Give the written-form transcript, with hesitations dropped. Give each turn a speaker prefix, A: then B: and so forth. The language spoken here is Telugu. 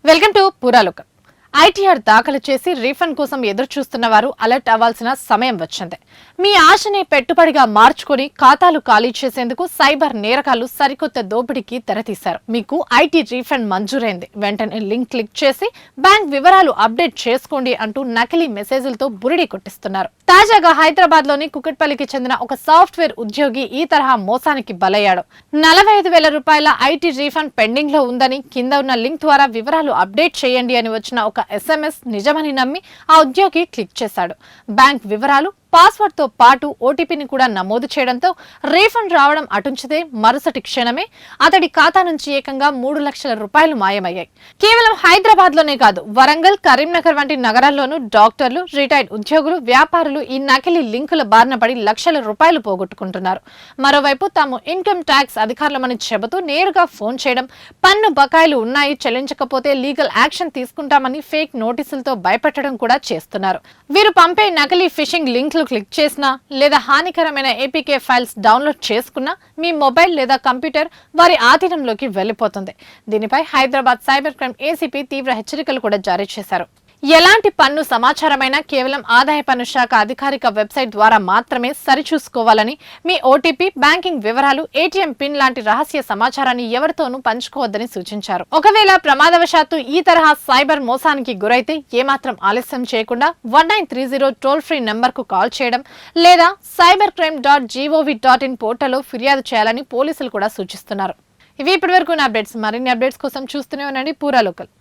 A: Welcome to పూరాలోకం. ఐటీఆర్ దాఖలు చేసి రీఫండ్ కోసం ఎదురు చూస్తున్న వారు అలర్ట్ అవ్వాల్సిన సమయం వచ్చింది. మీ ఆశని పెట్టుబడిగా మార్చుకుని ఖాతాలు ఖాళీ చేసేందుకు సైబర్ నేరగాళ్లు సరికొత్త దోపిడీకి తెరతీశారు. మీకు ఐటీ రీఫండ్ మంజూరైంది, వెంటనే లింక్ క్లిక్ చేసి బ్యాంక్ వివరాలు అప్డేట్ చేసుకోండి అంటూ నకిలీ మెసేజ్లతో బురిడి కొట్టిస్తున్నారు. తాజాగా హైదరాబాద్ లోని కుకట్పల్లికి చెందిన ఒక సాఫ్ట్వేర్ ఉద్యోగి ఈ తరహా మోసానికి బలయ్యాడు. 45,000 రూపాయల ఐటీ రీఫండ్ పెండింగ్ లో ఉందని, కింద ఉన్న లింక్ ద్వారా వివరాలు అప్డేట్ చేయండి అని వచ్చిన ఒక SMS నిజమని నమ్మి ఆ ఉద్యోగి క్లిక్ చేశాడు. బ్యాంక్ వివరాలు, పాస్వర్డ్ తో పాటు ఓటీపీని కూడా నమోదు చేయడంతో రీఫండ్ రావడం అటుంచితే మరుసటి క్షణమే అతడి ఖాతా నుంచి ఏకంగా 3 లక్షల రూపాయలు మాయమయ్యాయి. కేవలం హైదరాబాద్ లోనే కాదు, వరంగల్, కరీంనగర్ వంటి నగరాల్లోనూ డాక్టర్లు, రిటైర్డ్ ఉద్యోగులు, వ్యాపారులు ఈ నకిలీ లింకుల బారిన పడి లక్షల రూపాయలు పోగొట్టుకుంటున్నారు. మరోవైపు తాము ఇన్కమ్ ట్యాక్స్ అధికారులమని చెబుతూ నేరుగా ఫోన్ చేయడం, పన్ను బకాయిలు ఉన్నాయి, చెల్లించకపోతే లీగల్ యాక్షన్ తీసుకుంటామని ఫేక్ నోటీసులతో భయపెట్టడం కూడా చేస్తున్నారు. వీరు పంపే నకిలీ ఫిషింగ్ లింక్ క్లిక్ చేసినా లేదా హానికరమైన ఏపీకే ఫైల్స్ డౌన్లోడ్ చేసుకున్నా మీ మొబైల్ లేదా కంప్యూటర్ వారి ఆధీనంలోకి వెళ్లిపోతుంది. దీనిపై హైదరాబాద్ సైబర్ క్రైమ్ ఏసీపీ తీవ్ర హెచ్చరికలు కూడా జారీ చేశారు. ఎలాంటి పన్ను సమాచారమైనా కేవలం ఆదాయ పన్ను శాఖ అధికారిక వెబ్సైట్ ద్వారా మాత్రమే సరిచూసుకోవాలని, మీ ఓటీపీ, బ్యాంకింగ్ వివరాలు, ఏటీఎం పిన్ లాంటి రహస్య సమాచారాన్ని ఎవరితోనూ పంచుకోవద్దని సూచించారు. ఒకవేళ ప్రమాదవశాత్తు ఈ తరహా సైబర్ మోసానికి గురైతే ఏమాత్రం ఆలస్యం చేయకుండా 1930 టోల్ ఫ్రీ నెంబర్ కు కాల్ చేయడం లేదా cybercrime.gov.in పోర్టల్లో ఫిర్యాదు చేయాలని పోలీసులు కూడా సూచిస్తున్నారు. ఇవి ఇప్పటివరకు అప్డేట్స్. మరిన్ని అప్డేట్స్ కోసం చూస్తూనే ఉండండి పూరాలోకల్.